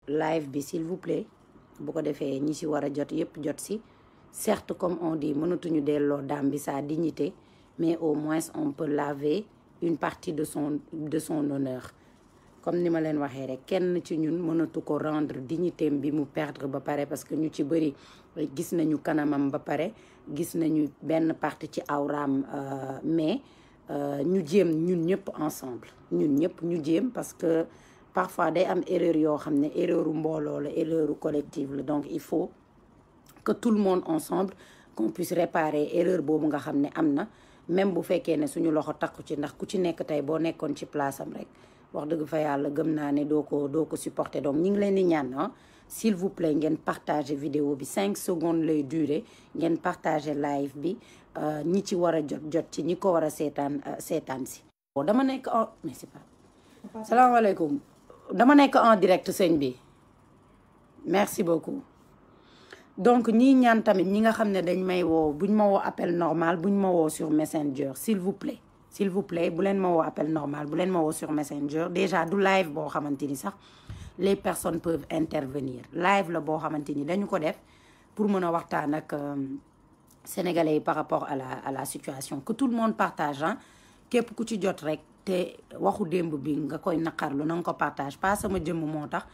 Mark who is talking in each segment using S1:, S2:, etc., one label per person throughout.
S1: live bi s'il vous plaît bu ko defee ñi ci war a jot yépp jot ci certes comme on dit mënatuñu delloo dame bi sa dignité mais au moins on peut laver une partie de son honneur comme ni ma leen waxee rek kenn ci ñun mënatu ko rendre dignité bi mu perdre ba pare parce que ñu ci bëri gis nañu kanamam ba pare gis nañu benn partie ci awraam mais ñu jéem ñun ñëpp ensemble ñun ñëpp ñu jéem parce que parfois day am erreur yoo xam ne erreuru mbooloo la erreuru collective la donc il faut que tout le monde ensemble qu'on puisse réparer erreur boobu nga xam ne am na même bu fekkee ne suñu loxo takku ci ndax ku ci nekk tey boo nekkoon ci place am rek wax dëgg fa yàlla gëm naa ne doo ko supporter donc ñu ngi leen di ñaan s'il vous plaît ngeen partager vidéo bi 5 secondes lay durer ngeen partager live bi ñi ci war a jot ci ñi ko war a seetaan si dama nekk en mais c'est pas salaamaaleykum dama nekk en direct sëñ bi merci beaucoup donc ñii ñaan tamit ñi nga xam ne dañ may woo buñ ma woo appel normal buñ ma woo sur Messenger s'il vous plaît bu leen ma woo appel normal bu leen ma woo sur Messenger déjà du live boo xamante ni sax les personnes peuvent intervenir live la boo xamante ni dañu ko def pour mën a waxtaan ak sénégalais yi par rapport à la situation que tout le monde partage képp ku ci jot rek te waxu démb bi nga koy naqarlu na nga ko partage pas sama jëmm moo tax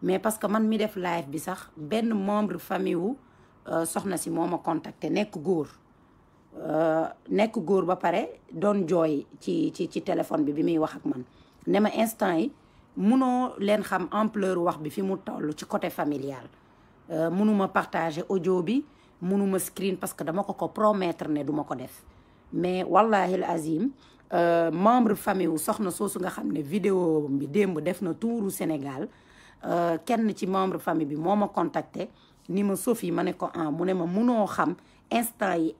S1: mais parce que man mi def live bi sax benn membre famille wu soxna si moo ma contacté nekk góor ba pare doon jooy ci téléphone bi muy wax ak man ne ma instant yi munoo leen xam ampleur wax bi fi mu toll ci côté familial munuma partager audio bi munuma screen parce que dama ko promettre ne duma ko def mais wallahi al azim membre famille wu soxna soosu nga xam ne vidéo bi démb def na tuuru Sénégal kenn ci membre famille bi moo ma contacté ni ma Sophie ma ne ko mu ne ma munoo xam instant yi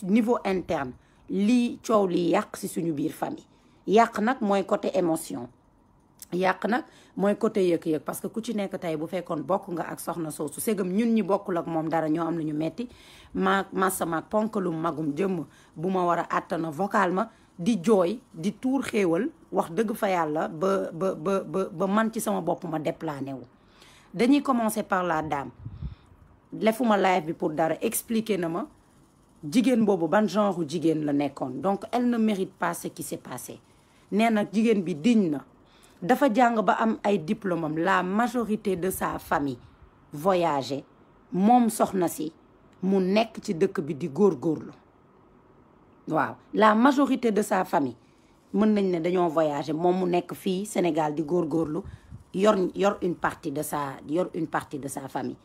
S1: niveau interne lii coow lii yàq si suñu biir famille yàq nag mooy côté émotion yàq nag mooy côté yëg-yëg parce que ku ci nekk tey bu fekkoon bokk nga ak soxna soosu ségam ñun ñi bokkul ak moom dara ñoo am lu ñu metti maag ponkalum magum jëmm bu ma war a àttana vocal ma di jooy di tuur xéewal wax dëgg fa yàlla ba man ci sama bopp ma déplané wu dañuy commencer par la dame lefuma live bi pour dara expliquer na ma jigéen boobu ban genre jigéen la nekkoon donc elle ne mérite pas ce qui s'est passé nee na jigéen bi digne na dafa jàng ba am ay diplôme am la majorité de sa famille voyagé moom soxna si mu nekk ci dëkk bi di góorgóorlu waaw la majorité de sa famille mën nañ ne dañoo voyagé moom mu nekk fii Sénégal di góorgóorlu yor une partie de sa famille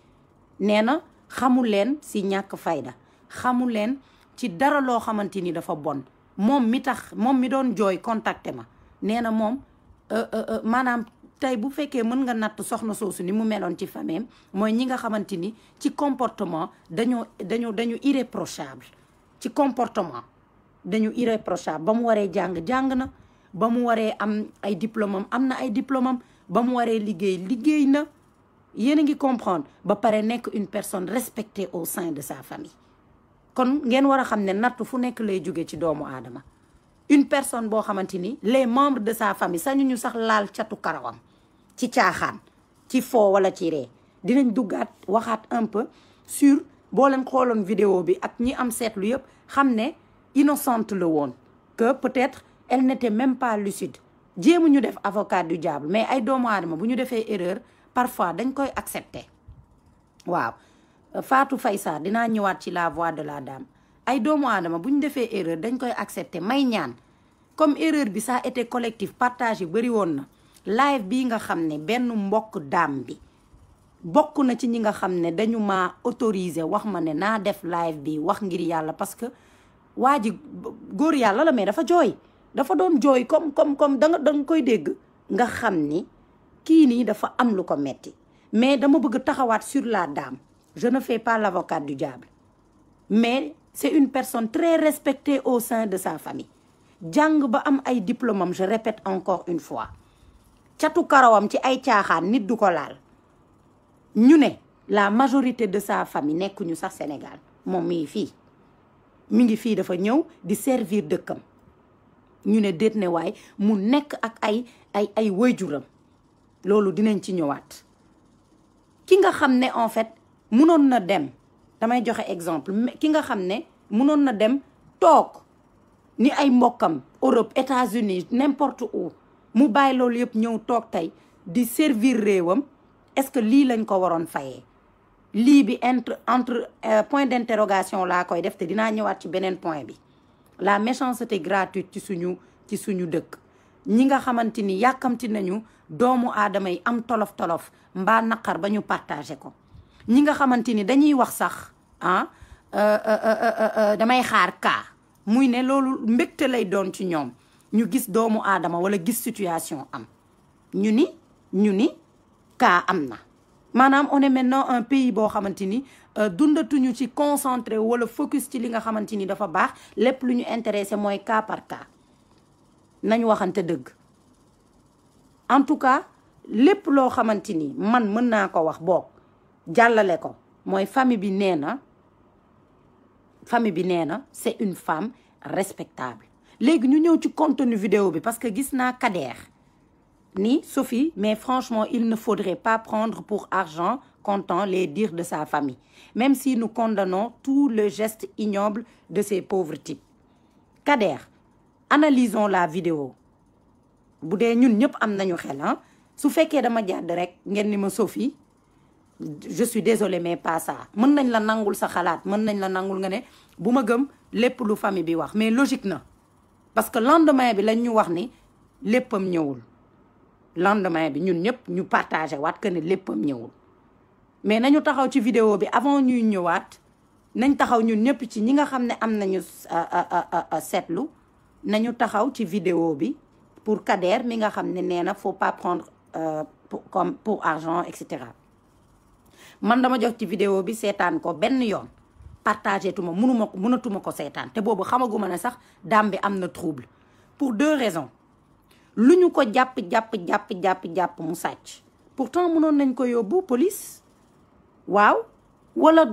S1: nee na xamu leen si ñàkk fayda xamu leen ci dara loo xamante ni dafa bon moom mi doon jooy contacté ma nee na moom maanaam tey bu fekkee mën nga natt soxna soosu ni mu meloon ci famille mooy ñi nga xamante ni ci comportement dañu irréprochable ci comportement dañu irréprochable ba mu waree jàng na ba mu waree am ay diplôme am na ay diplôme am ba mu waree liggéey na yéen a ngi comprendre ba pare nekk une personne respectée au sein de sa famille kon ngeen war a xam ne natt fu nekk lay jóge ci doomu aadama une personne boo xamante ni les membres de sa famille sañu ñu sax laal catu karawam ci caaxaan ci foo wala ci ree dinañ duggaat waxaat un peu sur boo leen xooloon vidéo bi ak ñi am seetlu yëpp xam ne innocente la woon que peut-être elle n'était même pas lucide jéemu ñu def avocat du diable mais ay doomu aadama bu ñu defee erreur parfois dañ koy accepter waaw Fatou Faysa dinaa ñëwaat ci la voix de la dame ay doomu aadama bu ñu defee erreur dañ koy accepter may ñaan comme erreur bi ça a été collectif partage yi bëri woon na live bii nga xam ne benn mbokk dame bi bokk na ci ñi nga xam ne dañu ma autorisé wax ma ne naa def live bi wax ngir yàlla parce que waa ji góor yàlla la mais dafa doon jooy comme da nga koy dégg nga xam ni kii nii dafa am lu ko metti mais dama bëgg taxawaat sur la dame je ne fais pas l'avocat du diable mais c'est une personne très respectée au sein de sa famille jàng ba am ay diplôme am je répète encore une fois catu karawam ci ay caaxaan nit du ko laal ñu ne la majorité de sa famille nekkuñu sax Sénégal moom mi ngi fii dafa ñëw di servir dëkkam ñu ne déet ne waay mu nekk ak ay waajuram loolu dinañ ci ñëwaat ki nga xam ne en fait munoon na dem damay joxe exemple ki nga xam ne munoon na dem toog ni ay mbokkam Europe États-Unis n'importe où mu bàyyi loolu yëpp ñëw toog tey di servir réewam est-ce que lii lañ ko waroon fayee lii bi entre point d'interrogation laa koy def te dinaa ñëwaat ci beneen point bi la méchanceté gratuite ci suñu dëkk ñi nga xamante ni yàkkamti nañu doomu aadama yi am tolof-tolof mbaa naqar ba ñu partagé ko ñi nga xamante ni dañuy wax sax damay xaar kaa muy ne loolu mbégte lay doon ci ñoom ñu gis doomu aadama wala gis situation am ñu ni kaa am na maanaam on est maintenant un pays boo xamante ni dundatuñu ci concentré wala focus ci li nga xamante ni dafa baax lépp lu ñu intéressé mooy cas par cas nañu waxante dëgg en tout cas lépp loo xamante ni man mën naa ko wax boog jàllale ko mooy famille bi nee na c'est une femme respectable léegi ñu ñëw ci contenu vidéo bi parce que gis naa Kader ni Sophie mais franchement il ne faudrait pas prendre pour argent comptant les dires de sa famille même si nous condamnons tout le geste ignoble de ces pauvres types. Kader analysons la vidéo bu dee ñun ñëpp am nañu xel su fekkee dama jàdd rek ngeen ni ma Sophie je suis désolée mais pas ça mën nañ la nangul sa xalaat mën nañ la nangul nga ne bu ma gëm lépp lu famille bi wax mais logique na parce que lendemain bi lañ ñu wax ni léppam ñëwul lendemain bi ñun ñëpp ñu partagé waat que ne léppam ñëwul mais nañu taxaw ci vidéo bi avant ñuy ñëwaat nañ taxaw ñun ñëpp ci ñi nga xam ne am nañu seetlu nañu taxaw ci vidéo bi pour Kader mi nga xam ne nee na faut pas prendre comme pour argent et cetera man dama jox ci vidéo bi seetaan ko benn yoon partagé tuma mënatuma ko seetaan te boobu xamaguma ne sax daam bi am na trouble pour 2 raisons lu ñu ko jàpp mu sàcc pourtant mënoon nañ ko yóbbu police waaw wala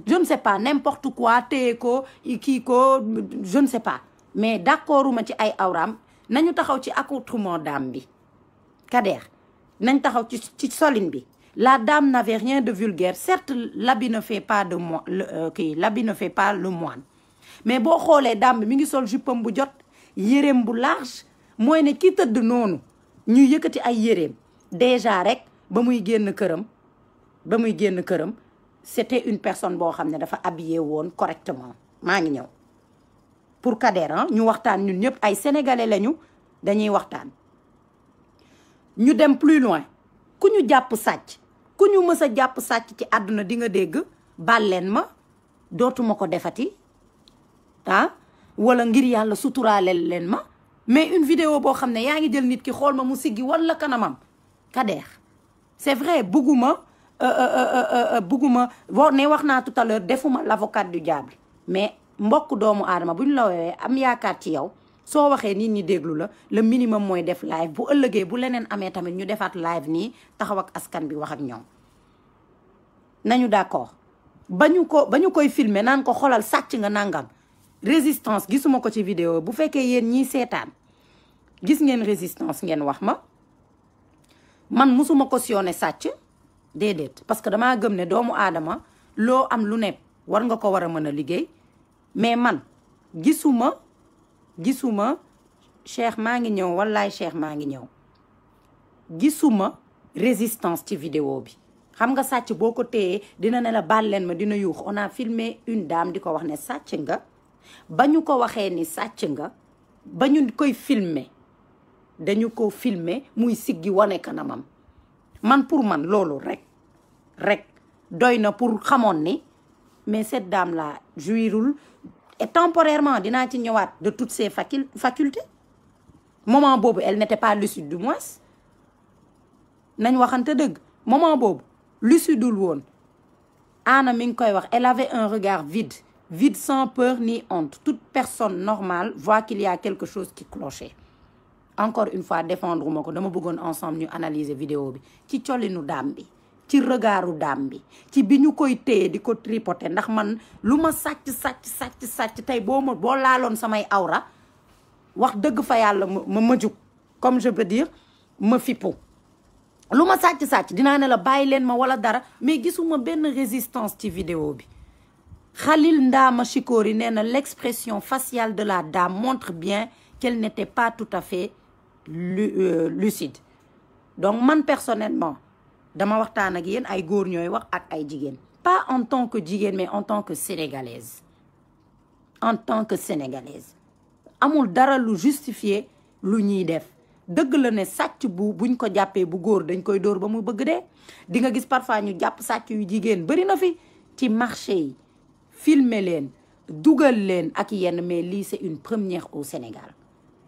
S1: je ne sais pas n'importe quoi téye ko kii ko je ne sais pas mais d'accorduma ci ay awraam nañu taxaw ci accoutrement daam bi Kader nañ taxaw ci solin bi la dame n'avait rien de vulgaire certes l'habit ne fait pas de l'habit ne fait pas le moine mais boo xoolee dame bi mi ngi sol jupam bu jot yéreem bu large mooy ne ki tëdd noonu ñu yëkkati ay yéreem déjà rek ba muy génn këram c'était une personne boo xam ne dafa habillé woon correctement maa ngi ñëw pour Kader ñu waxtaan ñun ñëpp ay sénégalais lañu dañuy waxtaan ñu dem plus loin ku ñu jàpp sàcc ku ñu mës a jàpp sàcc ci àdduna di nga dégg baal leen ma dootuma ko defati wala ngir yàlla suturaaleel leen ma mais une vidéo boo xam ne yaa ngi jël nit ki xool ma mu siggi wala kanamam Kader c'est vrai bugguma ne wax naa tout à l'heure defuma l'avocate du diable mais mbokk doomu aadama bu ñu la woowee am yaakaar ci yow soo waxee nit ñi déglu la le minimum mooy def live bu ëllëgee bu leneen amee tamit ñu defaat live nii taxaw ak askan bi wax ak ñoom nañu d'accord ba ñu koy filmer naan ko xoolal sàcc nga nangam résistance gisuma ko ci vidéo bu fekkee yéen ñiy seetaan gis ngeen résistance ngeen wax ma man musuma cautionner sàcc déedéet parce que damaa gëm ne doomu aadama loo am lu ne war nga ko war a mën a liggéey mais man gisuma Cheikh maa ngi ñëw wallaay Cheikh maa ngi ñëw gisuma résistance ci vidéo bi xam nga sàcc boo ko téyee dina ne la baal leen ma dina yuux on a filmé une dame di ko wax ne sàcc nga ba ñu ko waxee ni sàcc nga ba ñu koy filmer dañu ko filmer muy siggi wane kanamam man pour man loolu rek doy na pour xamoon ni mais cette dame là jouirul et temporairement dinaa ci ñëwaat de toutes ses facultés moment boobu elle n'était pas lucide du moins nañ waxante dëgg moment boobu lucidul woon Anna mi ngi koy wax elle avait un regard vide sans peur ni honte toute personne normale voit qu'il y a quelque chose qui clochait encore une fois défendre ma ko dama bëggoon ensemble ñu analyser vidéo bi ci collinu daam bi ci regardu daam bi ci bi ñu koy téye di ko tripoter ndax man lu ma sàcc tey boo laaloon samay awra wax dëgg fa yàlla ma jug comme je peux dire ma fippu lu ma sàcc dinaa ne la bàyyi leen ma wala dara, mais gisuma benn résistance ci vidéo bi. Khalil Ndama Chikori nee na l'expression faciale de la dame montre bien qu'elle n'était pas tout à fait lucide. Donc man personnellement dama waxtaan ak yéen ay góor ñooy wax ak ay jigéen, pas en tant que jigéen mais en tant que sénégalaise. En tant que sénégalaise amul dara lu justifier lu ñuy def. dëgg la ne sàcc buñ ko jàppee bu góor dañ koy dóor ba mu bëgg dee. di nga gis parfois ñu jàpp sàcc yu jigéen bari na fi ci marché yi, filmer leen dugal leen ak yenn, mais lii c'est une première au Sénégal.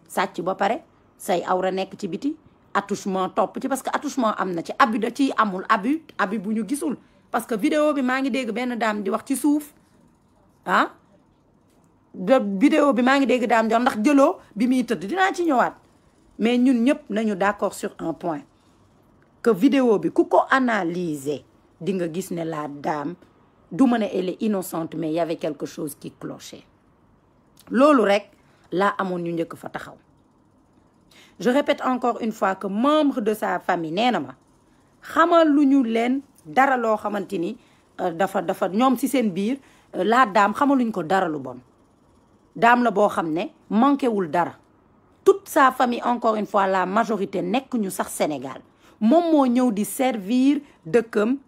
S1: sàcc ba pare say awra nekk ci biti, attouchement topp ci, parce que attouchement am na ci, abus da ciy amul, abus bu ñu gisul. parce que vidéo bi maa ngi dégg benn daam di wax ci suuf vidéo bi maa ngi dégg daam di wax ndax jëloo bi muy tëdd, dinaa ci ñëwaat. mais ñun ñëpp nañu d'accord sur un point, que vidéo bi ku ko analyser di nga gis ne la dame du ma ne elle est innocente, mais il y avait quelque chose qui clochait. loolu rek laa amoon ñu njëkk fa taxaw. je répète encore une fois que membre de sa famille nee na ma xamal lu ñu leen dara loo xamante ni dafa ñoom ci seen biir la dame xamaluñ ko dara lu bon. dame la boo xam ne manqué wul dara. toute sa famille, encore une fois, la majorité nekk ñu sax Sénégal. moom moo ñëw di servir dëkkam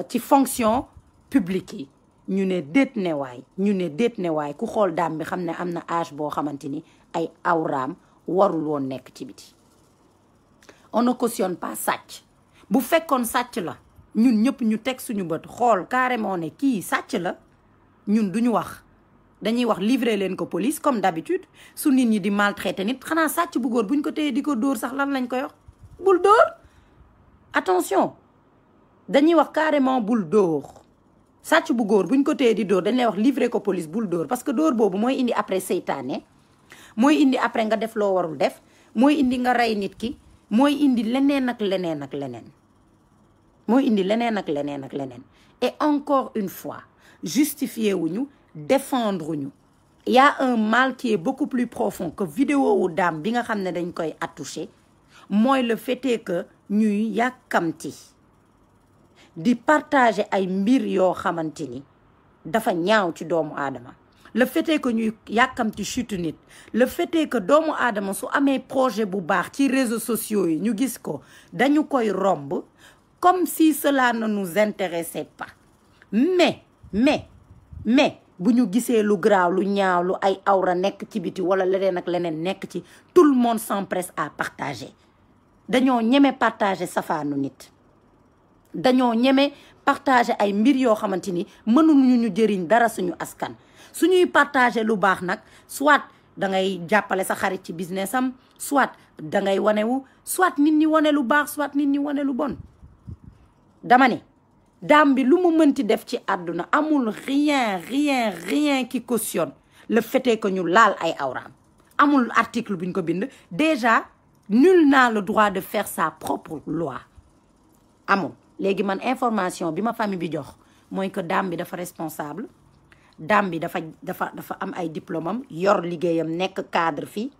S1: ci fonction publique yi. ñu ne déet ne waay ku xool daam bi xam ne am na âge boo xamante ni ay awraam warul woon nekk ci biti. on ne cautionne pas sàcc. bu fekkoon sàcc la ñun ñëpp ñu teg suñu bët xool carrément ne kii sàcc la, ñun duñu wax. dañuy wax livrer leen ko police comme d'habitude. su nit ñi di maltraiter nit, xanaa sàcc bu góor buñ ko téyee di ko dóor sax lan lañ koy wax? bul dóor. attention, dañuy wax carrément bul dóor. sàcc bu góor buñ ko téyee di dóor dañ lay wax livrer ko police, bul dóor. parce que dóor boobu mooy indi après seytaane, mooy indi après nga def loo warul def, mooy indi nga rey nit ki, mooy indi leneen ak leneen ak leneen. mooy indi leneen ak leneen ak leneen. et encore une fois justifié wuñu, défendre ñu. Il y a un mal qui est beaucoup plus profond que vidéo wu daam bi nga xam ne dañ koy attouché. mooy le fait est que ñuy yàkkamti di partager ay mbir yoo xamante ni dafa ñaaw ci doomu aadama. le fait est que ñuy yàkkamti chute nit. le fait est que doomu aadama su amee projet bu baax ci réseaux sociaux yi ñu gis ko dañu koy romb comme si cela ne nous intéressait pas. mais bu ñu gisee lu graaw lu ñaaw lu ay awra nekk ci biti wala leneen ak leneen nekk ci, tout le monde s'empresse à partager. dañoo ñeme partager safaanu nit. dañoo ñeme partager ay mbir yoo xamante ni mënuñu ñu jëriñ dara suñu askan. suñuy partager lu baax nag, soit da ngay jàppale sa xarit ci business am, soit da ngay wanewu, soit nit ñi wane lu baax, soit nit ñi wane lu bon. dama ne daam bi lu mu mënti def ci àdduna amul rien qui cautionne le fait est que ñu laal ay awraam. amul article buñ ko bind. déjà nul n'a le droit de faire sa propre loi. amul. léegi man information bi ma famille bi jox mooy que daam bi dafa responsable. daam bi dafa am ay diplôme am, yor liggéeyam, nekk cadre fii.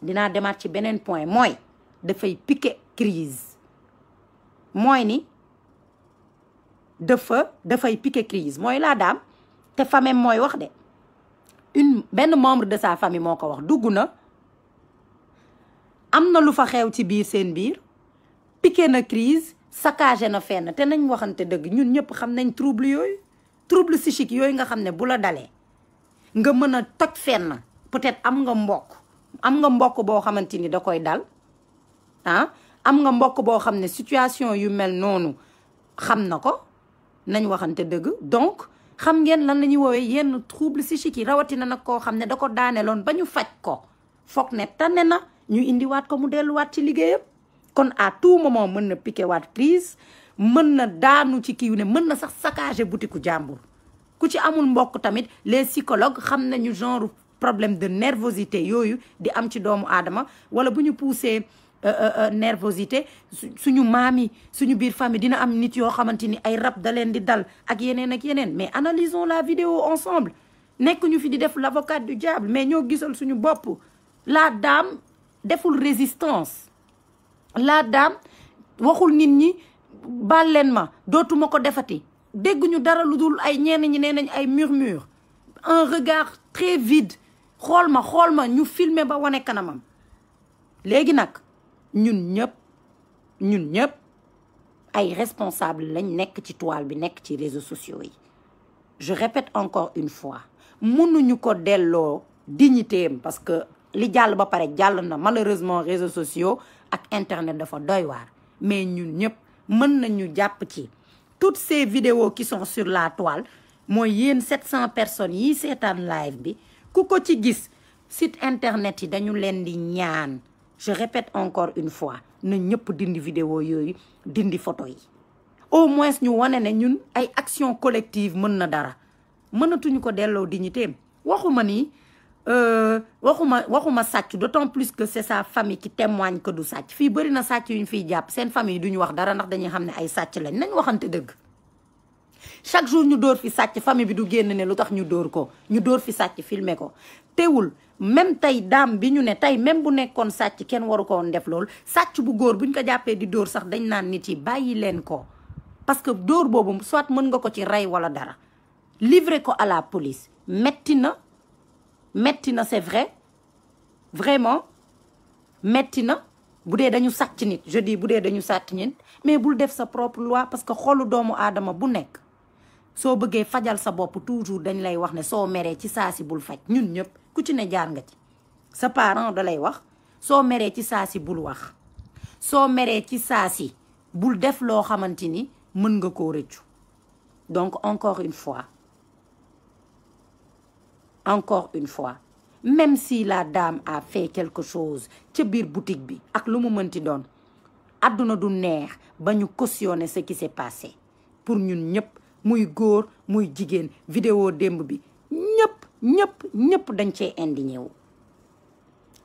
S1: dinaa demaat ci beneen point mooy dafay piquer crise. mooy ni dafay piquer crise mooy la daam te famille mooy wax de benn membre de sa famille moo ko wax. dugg na am na lu fa xew ci biir seen biir, piquer na crise, saccagé na fenn. te nañ waxante dëgg, ñun ñëpp xam nañ trouble yooyu, trouble psychique yooyu nga xam ne bu la dalee nga mën a toj fenn. peut-être am nga mbokk boo xamante ni da koy dal am nga mbokk boo xam ne situation yu mel noonu xam na ko. nañ waxante dëgg. donc xam ngeen lan la ñuy woowee yenn trouble psychique yi, rawatina nag koo xam ne da ko daaneloon ba ñu faj ko foog ne tane na ñu indiwaat ko mu delluwaat ci liggéeyam. kon à tout moment mën na piqué waat crise, mën na daanu ci kiiw ne mën na sax saccagé butiku jàmbur. ku ci amul mbokk tamit les psychologues xam nañu genre problème de nervosité yooyu di am ci doomu aadama, wala bu ñu poussé nervosité suñu maam yi suñu biir famille dina am nit yoo xamante ni ay rab da leen di dal ak yeneen ak yeneen. mais analysons la vidéo ensemble. nekk ñu fi di def l'avocat du diable, mais ñoo gisal suñu bopp. la dame deful résistance. la dame waxul nit ñi baal leen ma dootuma ko defati dégguñu dara lu dul ay ñenn ñi nee nañ ay murmure un regard très vide xool ma ñu filmer ba wane kanamam. léegi nag ñun ñëpp ay responsable lañ nekk ci toile bi nekk ci réseaux sociaux yi. je répète encore une fois mënuñu ko delloo dignitéem parce que li jàll ba pare jàll na malheureusement réseaux sociaux ak internet dafa doy waar. mais ñun ñëpp mën nañu jàpp ci toutes ces vidéos qui sont sur la toile mooy yéen 700 personnes yi seetaan live bi ku ko ci gis site internet yi dañu leen di ñaan je répète encore une fois na ñëpp dindi vidéo yooyu dindi photo yi. au moins ñu wane ne ñun ay action collective mën na dara mënatuñu ko delloo dignitéem. waxuma ni waxuma sàcc d'autant plus que c'est sa famille qui témoigne que du sàcc fii bëri na sàcc yu ñu fiy jàpp seen famille duñu wax dara ndax dañuy xam ne ay sàcc lañ nañ waxante dëgg. chaque jour ñu dóor fi sàcc famille bi du génn ne lu tax ñu dóor ko ñu dóor fi sàcc filmer ko teewul même tey daam bi ñu ne tey même bu nekkoon sàcc kenn waru ko woon def loolu sàcc bu góor buñ ko jàppee di dóor sax dañ naan nit yi bàyyi leen ko. parce que dóor boobu soit mën nga ko ci rey wala dara livrer ko à la police metti na c'est vrai vraiment metti na bu dee dañu sàcc nit je dis bu dee dañu sàcc nit mais bul def sa propre loi parce que xolu doomu aadama bu nekk soo bëggee fajal sa bopp toujours dañ lay wax ne soo meree ci saa si bul faj. ñun ñëpp ku ci ne jaar nga ci sa parent da lay wax soo meree ci saa si bul wax soo meree ci saa si bul def loo xamante ni mën nga koo rëccu. donc encore une fois même si la dame a fait quelque chose ca biir boutique bi ak lu mu mënti doon àdduna du neex ba ñu cautionner ce qui s'est passé pour ñun ñëpp muy góor muy jigéen. vidéo démb bi ñëpp dañ cee indigné wu.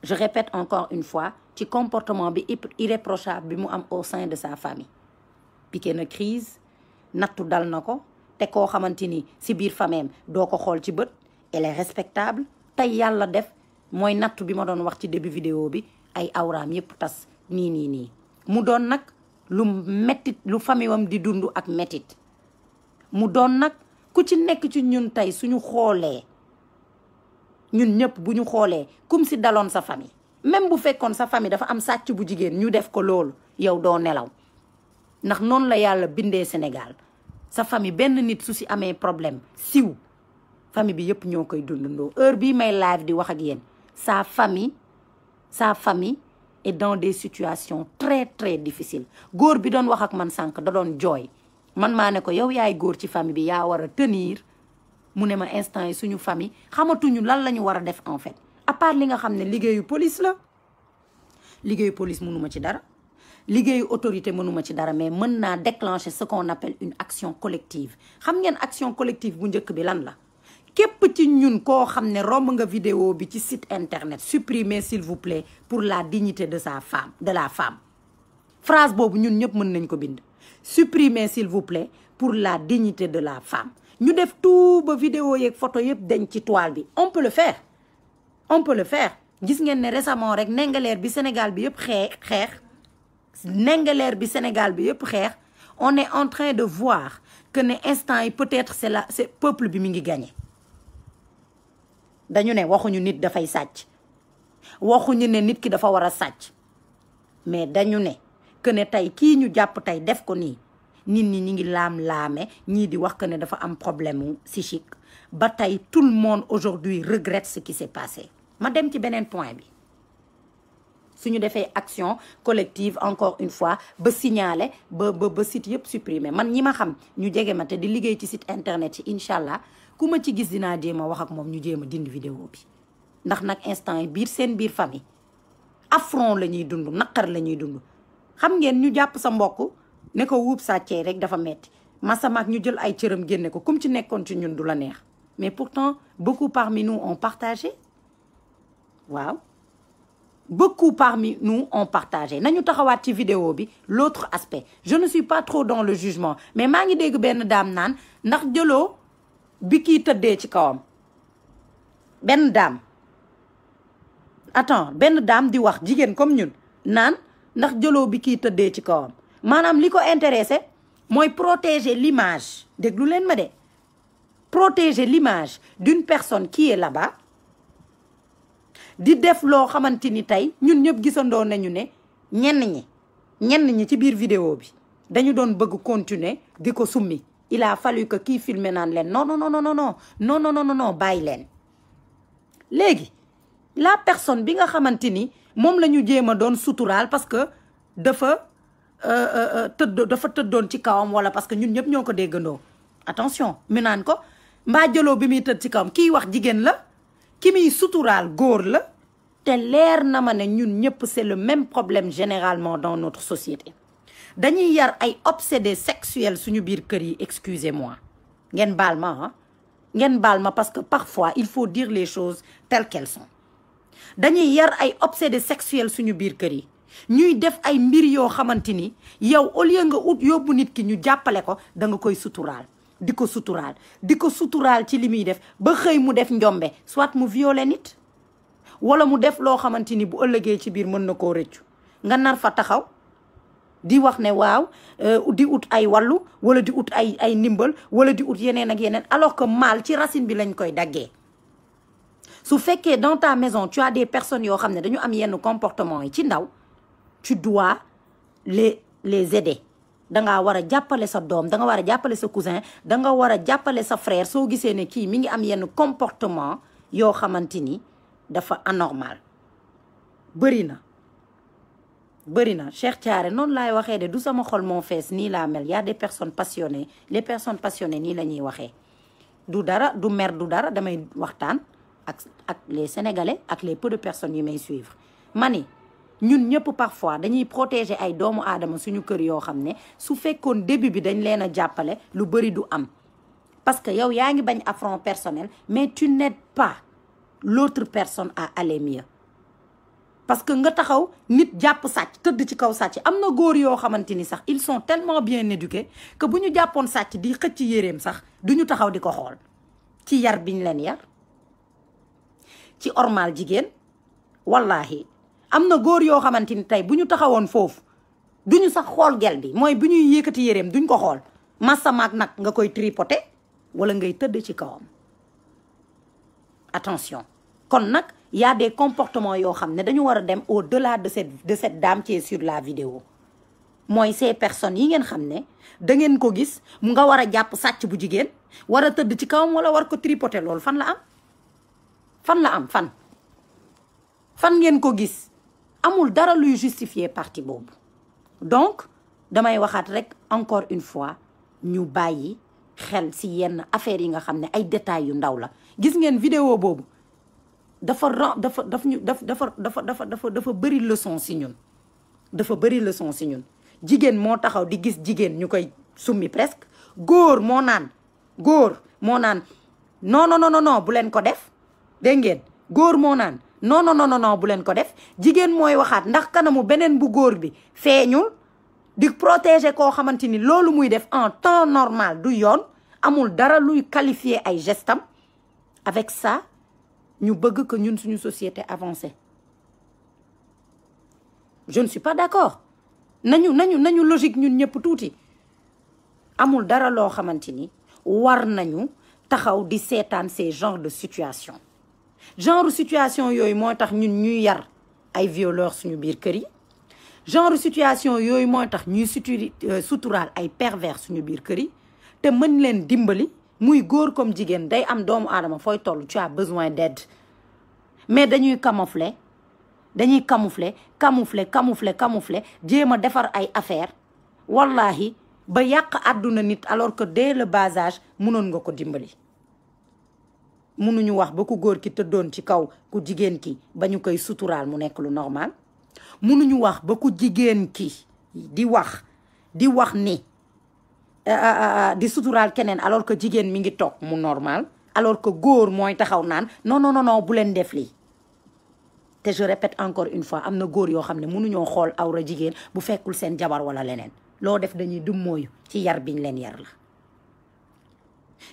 S1: je répète encore une fois ci comportement bi irréprochable bi mu am au sein de sa famille. piqué na crise nattu dal na ko te koo xamante ni si biir fameem doo ko xool ci bët elle est respectable. tey yàlla def mooy nattu bi ma doon wax ci début vidéo bi ay awraam yëpp tas nii mu doon nag lu mettit lu famille di dund ak mettit mu doon nag ku ci nekk ci ñun tey suñu xoolee ñun ñëpp bu ñu xoolee comme si daloon sa famille même bu fekkoon sa famille dafa am sàcc bu jigéen ñu def ko loolu yow doo nelaw ndax noonu la yàlla bindee Sénégal sa famille benn nit su si amee problème siw famille bi yëpp ñoo koy dundandoo. heure bii may live di wax ak yéen sa famille est dans des situations très très difficiles. góor bi doon wax ak man sànq da doon jooy man maa ne ko yow yaay góor ci famille bi yaa war a tenir mu ne ma instant yi suñu famille xamatuñu lan la ñu war a def en fait à part li nga xam ne liggéeyu police la. liggéeyu police mënuma ci dara liggéeyu autorité mënuma ci dara mais mën naa déclencher ce qu'on appelle une action collective. xam ngeen action collective bu njëkk bi lan la. képp ci ñun koo xam ne romb nga vidéo bi ci site internet supprimez s'il vous plaît pour la dignité de la femme phrase boobu ñun ñëpp mën nañ ko bind. supprimez s'il vous plaît pour la dignité de la femme. ñu def tout ba vidéo yeeg photo yëpp dañ ci toile bi on peut le faire gis ngeen ne récemment rek nengaleer bi Sénégal bi yëpp xeex on est en train de voir que ne instant yi peut-être c'est peuple bi mi ngi gagné. dañu ne waxuñu nit dafay sàcc waxuñu ne nit ki dafa war a sàcc mais dañu ne que ne tey kii ñu jàpp tey def ko nii nit ñi ñi ngi laam-laame ñii di wax que ne dafa am problème psychique ba tey tout le monde aujourd'hui regrette ce qui s'est passé. ma dem ci beneen point bi suñu defee action collective encore une fois ba signaler ba site yëpp supprimer man ñi ma xam ñu jege ma te di liggéey ci site internet yi incha allah ku ma ci gis dinaa jéem a wax ak moom ñu jéem a dindi vidéo bi ndax nag instant yi seen biir famille affront la ñuy dund naqar la ñuy dund. xam ngeen ñu jàpp sa mbokk ne ko wuub sàccee rek dafa metti masamaak ñu jël ay cëram génne ko comme ci nekkoon ci ñun du la neex mais pourtant beaucoup parmi nous ont partagé. waaw beaucoup parmi nous ont partagé. nañu taxawaat ci vidéo bi l'autre aspect. je ne suis pas trop dans le jugement mais maa ngi dégg benn daam naan ndax jëloo bi kii tëddee ci kawam benn daam di wax jigéen comme ñun naan ndax jëloo bi kii tëddee ci kawam maanaam li ko intéressé mooy protéger l'image déglu leen ma de protéger l'image d'une personne qui est là-bas di def loo xamante ni tey ñun ñëpp gisandoo nañu ne ñenn ñi ci biir vidéo bi dañu doon bëgg continuer di ko summi il a fallu que kii filmer naan leen non bàyyi leen léegi la personne bi nga xamante ni moom la ñu jéem a doon suturaal parce que dafa tëddoon ci kawam wala parce que ñun ñëpp ñoo ko déggandoo attention mi naan ko mbaa jëloo bi muy tëdd ci kawam kii wax jigéen la ki muy suturaal góor la te leer na ma ne ñun ñëpp c'est le même problème généralement dans notre société dañuy yar ay obsédés sexuels suñu biir kër yi excusez-moi ngeen baal ma parce que parfois il faut dire les choses telles qu'elles sont dañuy yar ay obsédés sexuels suñu biir kër yi ñuy def ay mbir yoo xamante ni yow au lieu nga yóbbu nit ki ñu jàppale ko da nga koy suturaal di ko suturaal ci li muy def ba xëy mu def njombe soit mu violé nit wala mu def loo xamante ni bu ëllëgee ci biir mën na koo rëccu nga nar fa taxaw di wax ne waaw di ut ay wàllu wala di ut ay ndimbal wala di ut yeneen ak yeneen alors que mal ci racine bi lañ koy daggee su fekkee dans ta maison tu as des personnes yoo xam ne dañu am yenn comportement yi ci ndaw tu dois les aider danga war a jàppale sa doom danga war a jàppale sa cousin danga war a jàppale sa frère soo gisee ne kii mi ngi am yenn comportement yoo xamante ni dafa anormal bëri na Cheikh Thiaré noonu laay waxee de du sama xol moo fees nii laa mel y a des personnes passionnées les personnes passionnées nii la ñuy waxee du dara du mer du dara damay waxtaan ak les Sénégalais ak les peu de personnes yi may suivre ma ni ñun ñëpp parfois dañuy protéger ay doomu aadama suñu kër yoo xam ne su fekkoon début bi dañ leen a jàppale lu bëri du am parce que yow yaa ngi bañ affront personnel mais tu n'aides pas l'autre personne à aller mieux parce que nga taxaw nit jàpp sàcc tëdd ci kaw sàcc am na góor yoo xamante ni sax ils sont tellement bien éduqués que bu ñu jàppoon sàcc di xëcc yéreem sax duñu taxaw di ko xool ci yar biñ leen yar ci ormal jigéen wallahi am na góor yoo xamante ni tey bu ñu taxawoon foofu duñu sax xool gel bi mooy bu ñuy yëkkati yéreem duñ ko xool massamaak nag nga koy tripoter wala ngay tëdd ci kawam attention kon nag y a des comportements yoo xam ne dañu war a dem au-delà de cette dame qui est sur la vidéo mooy ces personnes yi ngeen xam ne da ngeen ko gis mu nga war a jàpp sàcc bu jigéen war a tëdd ci kawam wala war ko tripoter loolu fan la am fan ngeen ko gis amul dara luy justifier partie boobu donc damay waxaat rek encore une fois ñu bàyyi xel si yenn affaires yi nga xam ne ay détails yu ndaw la gis ngeen vidéo boobu dafa bëri leçon si ñun jigéen moo taxaw di gis jigéen ñu koy summi presque góor moo naan non bu leen ko def dégg ngeen góor moo naan non bu leen ko def jigéen mooy waxaat ndax kanamu beneen bu góor bi feeñul di protéger koo xamante ni loolu muy def en temps normal du yoon amul dara luy qualifier ay gestam avec ça ñu bëgg que ñun suñu société avancée je ne suis pas d'accord nañu logique ñun ñëpp tuuti amul dara loo xamante ni war nañu taxaw di seetaan ces genres de situation yooyu moo tax ñun ñuy yar ay violeurs suñu biir kër yi genre situation yooyu moo tax ñuy suturaal ay pervers suñu biir kër yi te mën leen dimbali muy góor comme jigéen day am doomu aadama fooy toll tu as besoin d'aide mais dañuy camoufler jéem a defar ay affaire wallahi ba yàq àdduna nit alors que dès le bas âge mënoon nga ko dimbali mënuñu wax ba ku góor ki tëddoon ci kaw ku jigéen ki ba ñu koy suturaal mu nekk lu normal mënuñu wax ba ku jigéen ki di wax ni di suturaal keneen alors que jigéen mi ngi toog mu normal alors que góor mooy taxaw naan non bu leen def lii te je répète encore une fois am na góor yoo xam ne mënuñoo xool awra jigéen bu fekkul seen jabar wala leneen loo def dañuy dummóoyu ci yar biñ leen yar la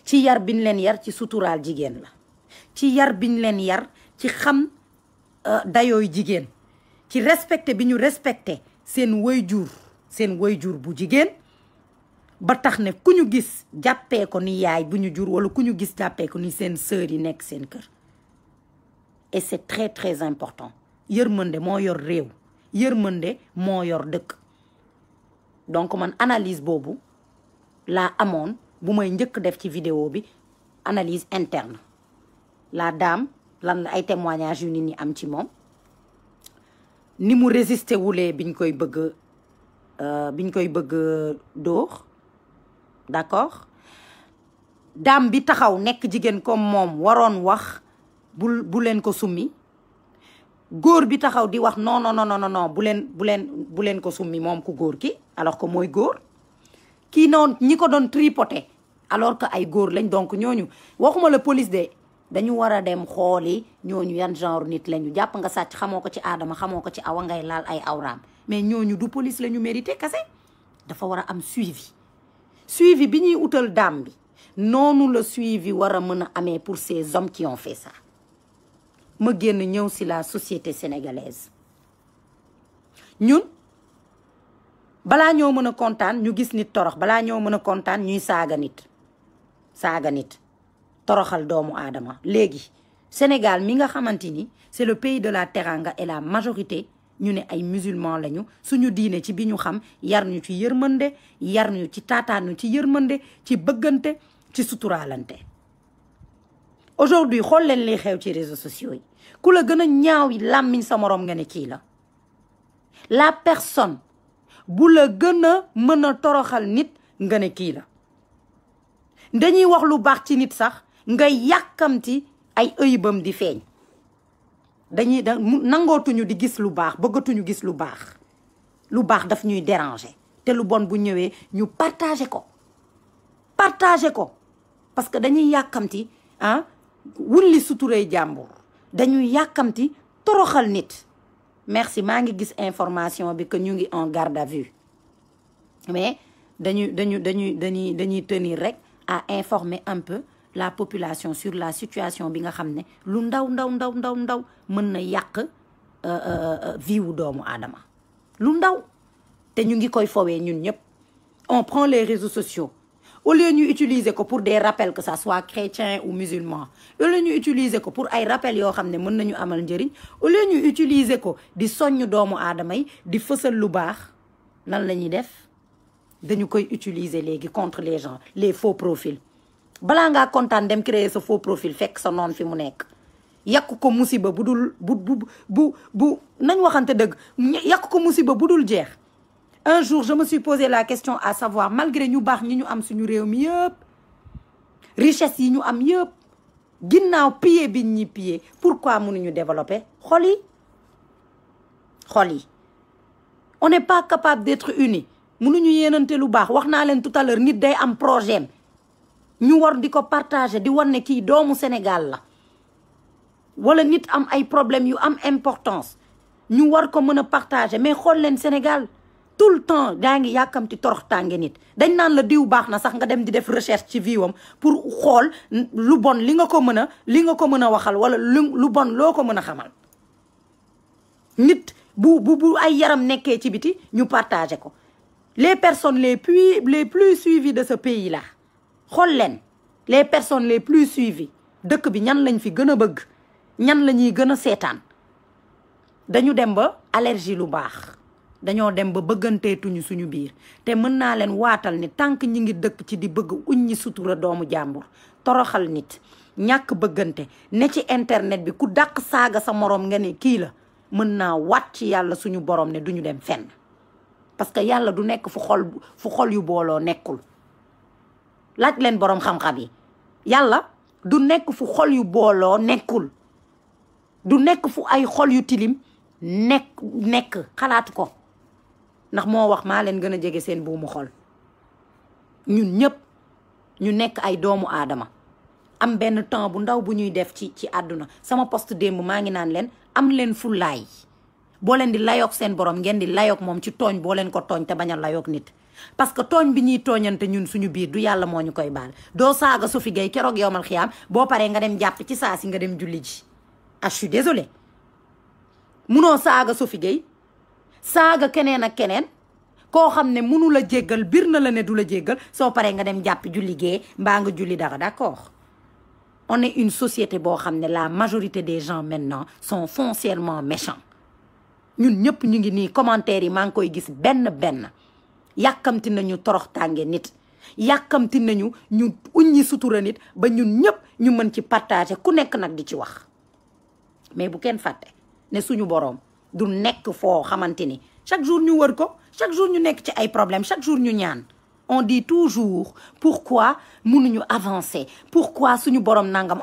S1: ci yar biñ leen yar ci suturaal jigéen la ci yar biñ leen yar ci xam dayooy jigéen ci respecté bi ñu respecté seen wayjur bu jigéen ba tax ne ku ñu gis jàppee ko ni yaay bu ñu jur wala ku ñu gis jàppee ko ni seen sœur yi nekk seen kër. Et c'est très très important yërmande moo yor réew yërmande moo yor dëkk. Donc man analyse boobu laa amoon bu may njëkk def ci vidéo bi, analyse interne. La dame lan la ay témoignages yu nit ñi am ci moom, ni mu résister wulee biñ koy bëgg dóor, d'accord. Dame bi taxaw nekk jigéen comme moom waroon wax bu leen ko summi, góor bi taxaw di wax non non non non bu leen ko summi moom ku góor ki alors que mooy góor kii noonu ñi ko doon tripoter alors que ay góor lañ. Donc ñooñu waxuma la police de dañu war a dem xooli ñooñu yan genre nit lañu. Jàpp nga sàcc xamoo ko ci Adama xamoo ko ci Awa ngay laal ay awraam, mais ñooñu du police la ñu mérité kase. Dafa war a am suivi bi ñuy utal dame bi noonu la suivi war a mën a amee pour ces hommes qui ont fait ça. Ma génn ñëw si la société sénégalaise, ñun balaa ñoo mën a kontaan ñu gis nit torox, balaa ñoo mën a kontaan ñuy saaga nit toroxal doomu aadama. Léegi Sénégal mi nga xamante ni c'est le pays de la teranga et la majorité ñu ne ay musulmans lañu, suñu diine ci bi ñu xam yar ñu ci yërmande, yar ñu ci taataanu ci yërmande, ci bëggante, ci suturaalante. Aujourd'hui xool leen li xew ci réseaux sociaux yi, ku la gën a ñaaw yi làmmiñ sa moroom nga ne kii la personne bu la gën a mën a toroxal nit nga ne kii la. Dañuy wax lu baax ci nit sax nga yàkkamti ay ëybam di feeñ. Nangootuñu di gis lu baax, bëggatuñu gis lu baax daf ñuy déranger. Te lu bon bu ñëwee ñu partager ko parce que dañuy yàkkamti wulli suturey jàmbur, dañuy yàkkamti toroxal nit. Merci, maa ngi gis information bi que ñu ngi en garde à vue, mais dañuy tenir rek à informer un peu la population sur la situation bi nga xam ne lu ndaw mën na yàq vie wu doomu aadama, lu ndaw. Te ñu ngi koy fowee ñun ñëpp. On prend les réseaux sociaux, au lieu ñu utiliser ko pour des rappels, que ça soit chrétien ou musulman, au lieu ñu utiliser ko pour ay rappels yoo xam ne mën nañu amal njëriñ, au lieu ñu utiliser ko di soññ doomu aadama yi di fësal lu baax, lan la ñuy def? Dañu koy utiliser léegi contre les gens, les faux profils. Balaa ngaa kontaan dem créer sa faux profil fekk sa noon fi mu nekk, yàq ko musiba bu nañ waxante dëgg, yàq ko musiba bu dul jeex. Un jour je me suis posé la question à savoir, malgré ñu baax ñi ñu am suñu réew mi yëpp, richesse yi ñu am yëpp, ginnaaw piller bi ñi piller, pourquoi mënuñu développer xol yi? On n'est pas capable d'être unis. Mënuñu yéenante lu baax. Wax naa leen tout à l'heure, nit day am projet ñu war di ko partager, di wan ne kii doomu Sénégal la, wala nit am ay problèmes yu am importance ñu war ko mën a partager. Mais xool leen Sénégal tout le temps daa ngi yàkkamti torox tànge nit. Dañ naan la diw baax na sax nga dem di def recherche ci viwam pour xool lu bon li nga ko mën a waxal, wala lu bon loo ko mën a xamal. Nit bu ay yaram nekkee ci biti ñu partager ko. Les personnes les plus suivies de ce pays là, xool leen les personnes les plus suivies dëkk bi ñan lañ fi gën a bëgg, ñan la ñuy gën a seetaan. Dañu dem ba allergie lu baax, dañoo dem ba bëgganteetuñu suñu biir. Te mën naa leen waatal ni tànk ñi ngi dëkk ci di bëgg uññi sutura doomu jàmbur, toroxal nit, ñàkk bëggante, ne ci internet bi ku dàq saaga sa moroom nga ne kii la, mën naa waat ci yàlla suñu borom ne duñu dem fenn. Parce que yàlla du nekk fu xol yu booloo nekkul. Laaj leen borom xam-xam yi, yàlla du nekk fu xol yu booloo nekkul, du nekk fu ay xol yu tilim nekk xalaatu ko. Ndax moo wax maa leen gën a jege seen buumu xol. Ñun ñëpp ñu nekk ay doomu aadama, am benn temps bu ndaw bu ñuy def ci àdduna. Sama post démb maa ngi naan leen am leen fullaay. Boo leen di layoog seen borom ngeen di layoog moom ci tooñ boo leen ko tooñ te bañ a layoog nit. Parce que tooñ bi ñuy tooñante ñun suñu biir du yàlla moo ñu koy baal. Doo saaga Sophie Gueye keroog yowmal xiyaam boo paree nga dem jàpp ci saa si nga dem julli ji. Ah, je suis désolée. Munoo saaga Sophie Gueye saaga keneen ak keneen koo xam ne mënu la jéggal bir na la ne du la jéggal soo paree nga dem jàpp julli gee mbaa nga julli dara d'accord. On est une société boo xam ne la majorité des gens maintenant sont foncièrement méchants ñun ñëpp ñu ngi nii commentaires yi maa ngi koy gis benn yàkkamti nañu torox tànge nit yàkkamti nañu ñu uññi sutura nit ba ñun ñëpp ñu mën ci partager ku nekk nag di ci wax. mais bu kenn fàtte ne suñu boroom du nekk foo xamante ni chaque jour ñu wër ko chaque jour ñu nekk ci ay problèmes chaque jour ñu ñaan. On dit toujours pourquoi mënuñu avancer pourquoi suñu boroom nangam.